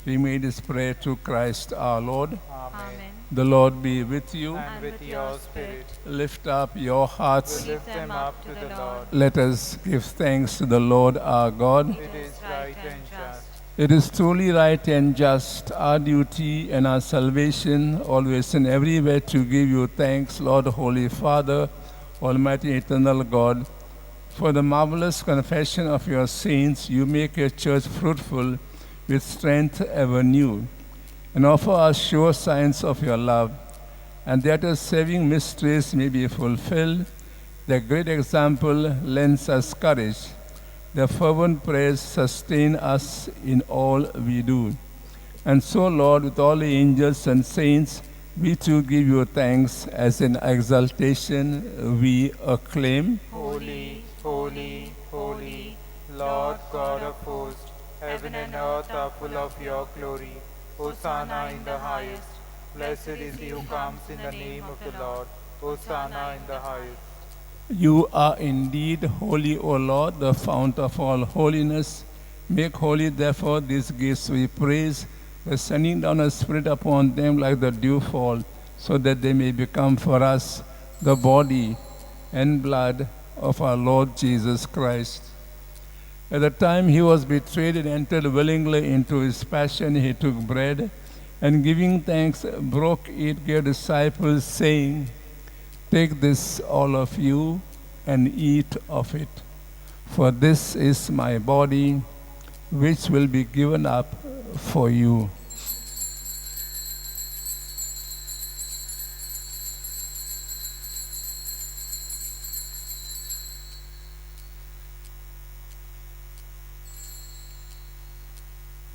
We made this prayer through Christ our Lord. Amen. The Lord be with you. And with your spirit, Lift up your hearts. we lift them up to the Lord. Let us give thanks to the Lord our God. It is right and just. It is truly right and just, our duty and our salvation, always and everywhere to give you thanks, Lord, Holy Father, Almighty Eternal God. For the marvelous confession of your saints, you make your church fruitful with strength ever new, and offer us sure signs of your love, and that your saving mysteries may be fulfilled. Their great example lends us courage. Their fervent prayers sustain us in all we do. And so, Lord, with all the angels and saints, we too give you thanks, as in exaltation we acclaim. Holy, holy, holy, Lord God of hosts, heaven and earth are full of your glory. Hosanna in the highest. Blessed is he who comes in the name of the Lord. Hosanna in the highest. You are indeed holy, O Lord, the fount of all holiness. Make holy, therefore, these gifts, we praise, by sending down a Spirit upon them like the dewfall, so that they may become for us the body and blood of our Lord Jesus Christ. At the time he was betrayed and entered willingly into his passion, he took bread, and giving thanks, broke it, gave disciples, saying, "Take this, all of you, and eat of it. For this is my body, which will be given up for you."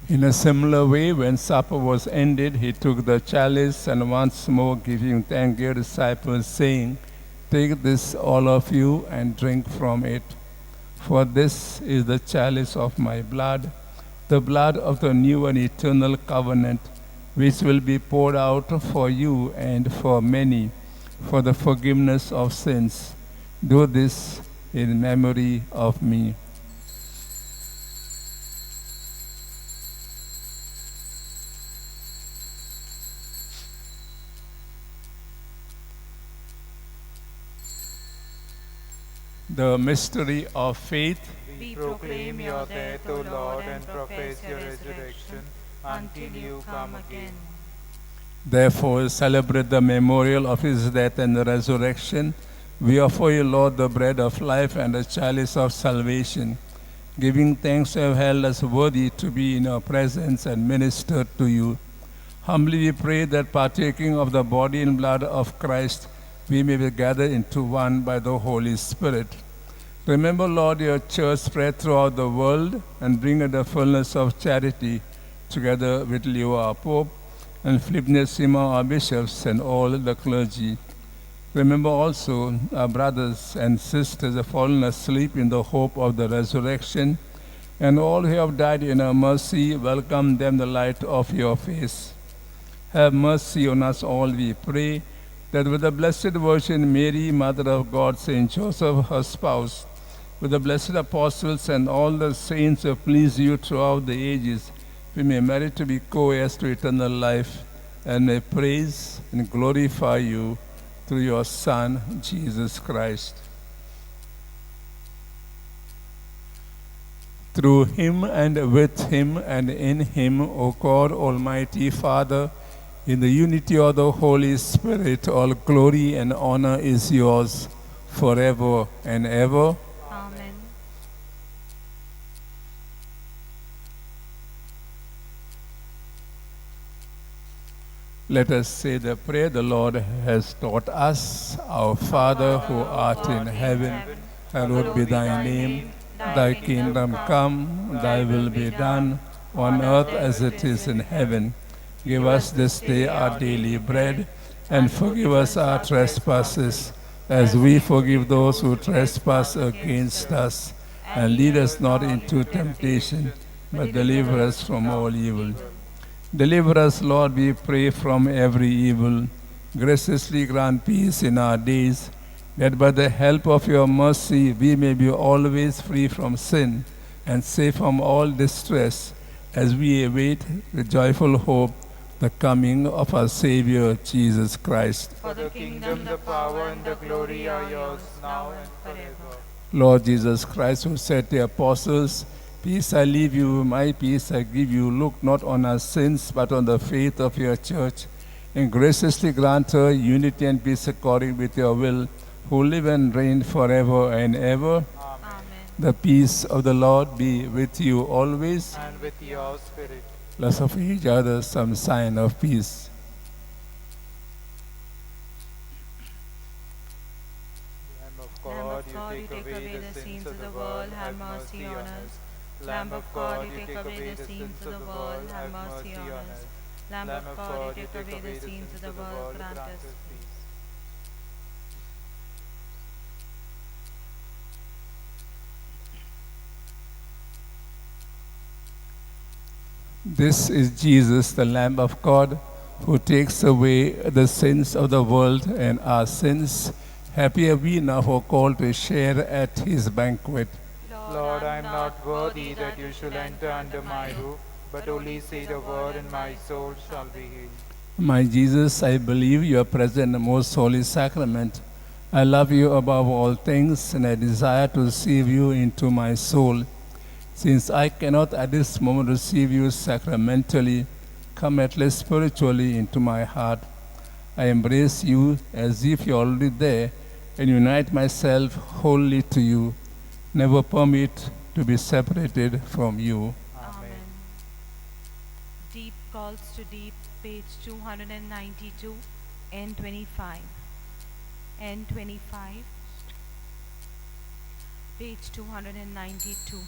In a similar way, when supper was ended, he took the chalice, and once more giving thanks, gave disciples, saying, "Take this, all of you, and drink from it. For this is the chalice of my blood, the blood of the new and eternal covenant, which will be poured out for you and for many, for the forgiveness of sins. Do this in memory of me." The mystery of faith. We proclaim your death, O Lord, and profess your resurrection until you come again. Therefore, celebrate the memorial of his death and resurrection. We offer you, Lord, the bread of life and the chalice of salvation, giving thanks to have held us worthy to be in your presence and minister to you. Humbly we pray that, partaking of the body and blood of Christ, we may be gathered into one by the Holy Spirit. Remember, Lord, your church spread throughout the world, and bring her the fullness of charity, together with Leo our Pope, and Philipnesima our bishops, and all the clergy. Remember also our brothers and sisters who have fallen asleep in the hope of the resurrection, and all who have died in your mercy, welcome them the light of your face. Have mercy on us all, we pray, that with the Blessed Virgin Mary, Mother of God, Saint Joseph, her spouse, with the blessed apostles and all the saints who please you throughout the ages, we may merit to be co-heirs to eternal life, and may praise and glorify you through your Son, Jesus Christ. Through him and with him and in him, O God, Almighty Father, in the unity of the Holy Spirit, all glory and honor is yours forever and ever. Amen. Let us say the prayer the Lord has taught us. Our Father, who art in heaven, hallowed be thy name. Thy kingdom come, thy will be done, on earth as it is in heaven. Give us this day our daily bread, and forgive us our trespasses, as we forgive those who trespass against us. And lead us not into temptation, but deliver us from all evil. Deliver us, Lord, we pray, from every evil. Graciously grant peace in our days, that by the help of your mercy we may be always free from sin and safe from all distress, as we await with joyful hope the coming of our Savior, Jesus Christ. For the kingdom, the power, and the glory are yours, now and forever. Lord Jesus Christ, who said to the apostles, "Peace I leave you, my peace I give you," look not on our sins, but on the faith of your church, and graciously grant her unity and peace according with your will, who live and reign forever and ever. Amen. The peace of the Lord be with you always. And with your spirit. Let's offer each other some sign of peace. Lamb of God, you take away the sins of the world, have mercy on us. Lamb of God, you take away the sins of the world, have mercy on us. Lamb of God, you take away the sins of the world, grant us peace. This is Jesus, the Lamb of God, who takes away the sins of the world and our sins. Happy are we now who are called to share at his banquet. Lord, I am not worthy that you should enter under my roof, but only say the word and my soul shall be healed. My Jesus, I believe you are present in the most holy sacrament. I love you above all things, and I desire to receive you into my soul. Since I cannot at this moment receive you sacramentally, come at least spiritually into my heart. I embrace you as if you are already there, and unite myself wholly to you. Never permit to be separated from you. Amen. Deep calls to deep, page 292, N25. N25, page 292.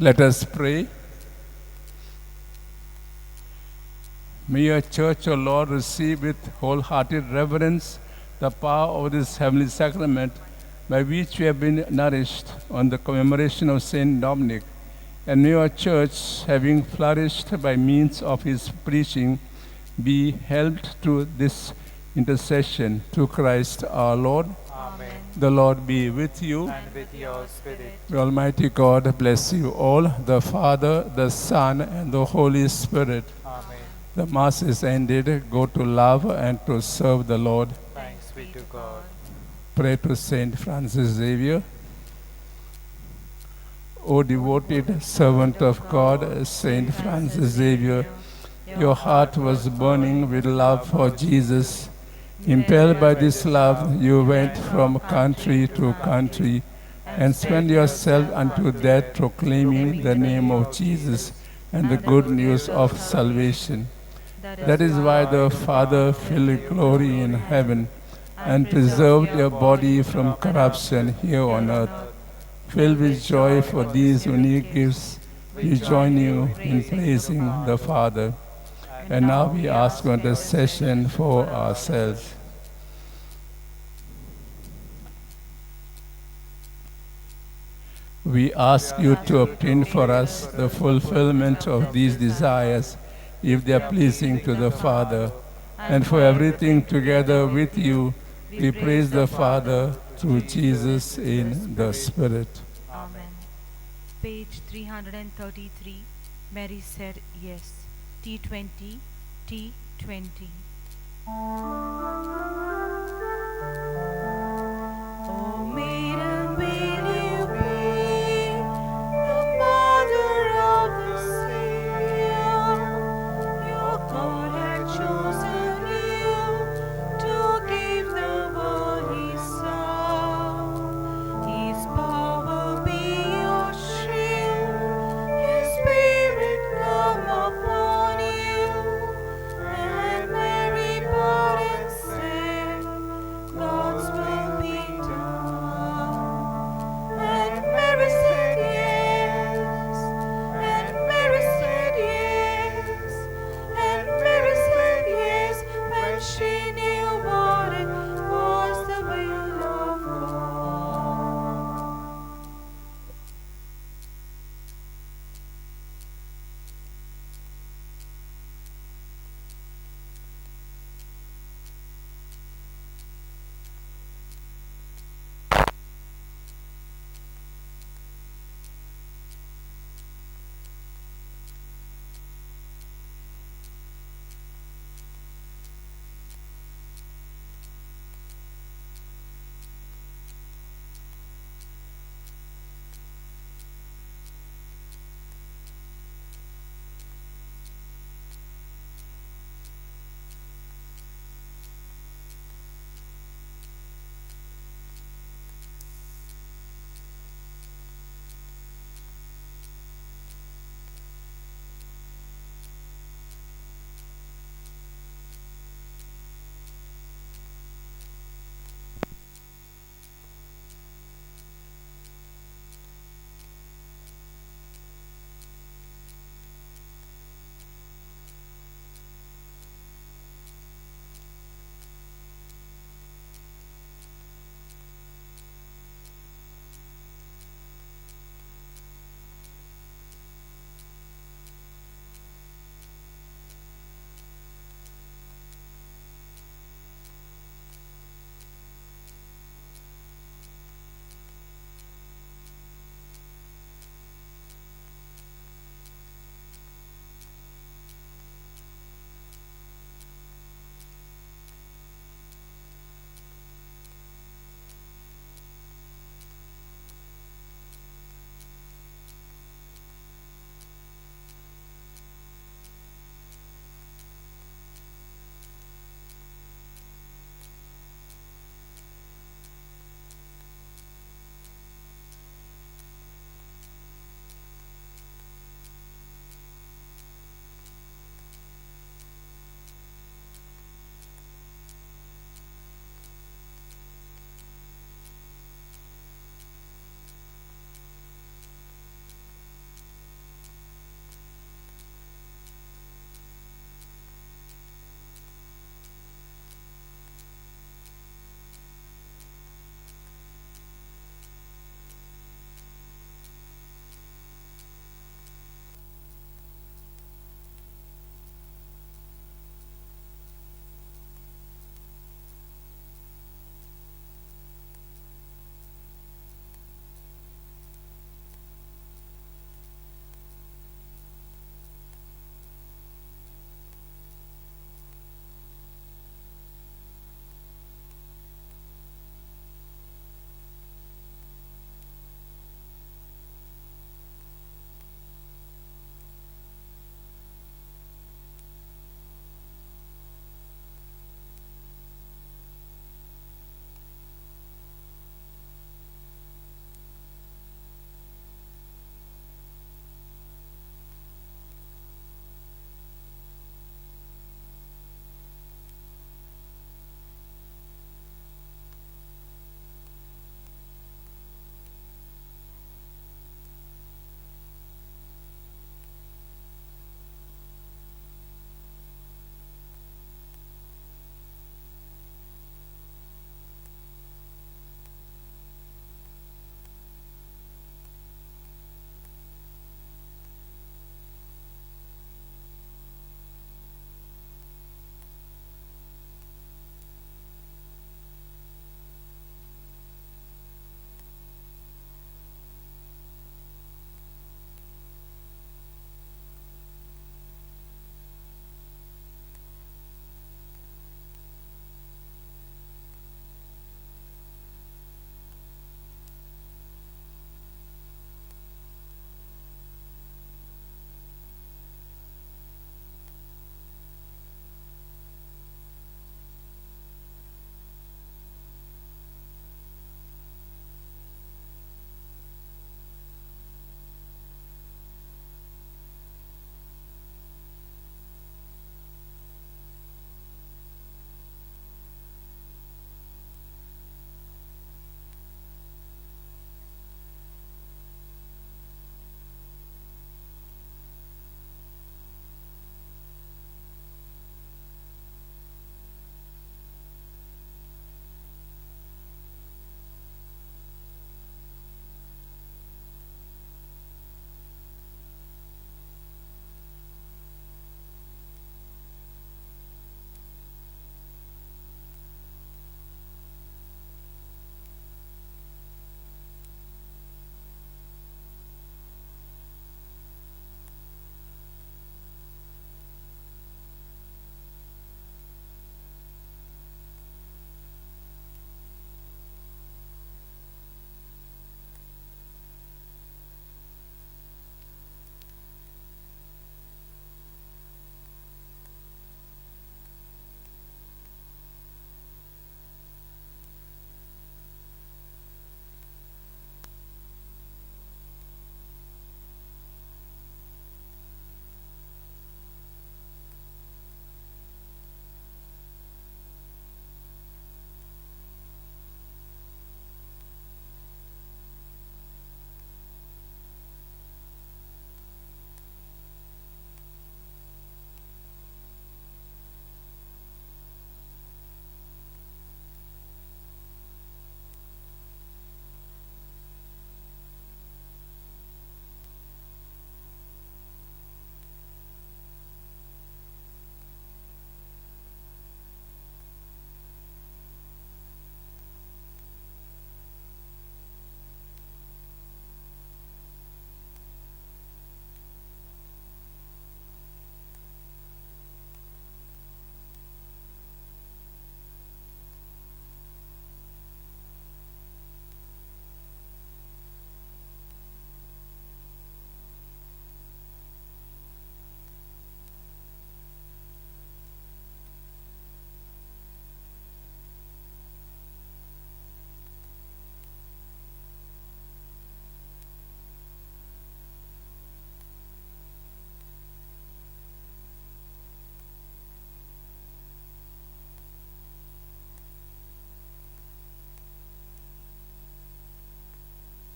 Let us pray. May your church, O Lord, receive with wholehearted reverence the power of this heavenly sacrament by which we have been nourished on the commemoration of Saint Dominic. And may your church, having flourished by means of his preaching, be helped to this intercession through Christ our Lord. Amen. The Lord be with you. And with your spirit. May Almighty God bless you all, the Father, the Son, and the Holy Spirit. Amen. The Mass is ended. Go to love and to serve the Lord. Thanks be to God. Pray to Saint Francis Xavier. O devoted servant of God, Saint Francis Xavier, your heart was burning with love for Jesus. Impelled by this love, you went from country to country and spent yourself unto death proclaiming the name of Jesus and the good news of salvation. That is why the Father filled with glory in heaven and preserved your body from corruption here on earth. Filled with joy for these unique gifts, we join you in praising the Father. And now we ask for intercession for ourselves. We ask you to obtain for us the fulfillment of these desires, if they are pleasing to the Father. And for everything together with you, we praise the Father through Jesus in the Spirit. Amen. Page 333. Mary said yes. T20, T20.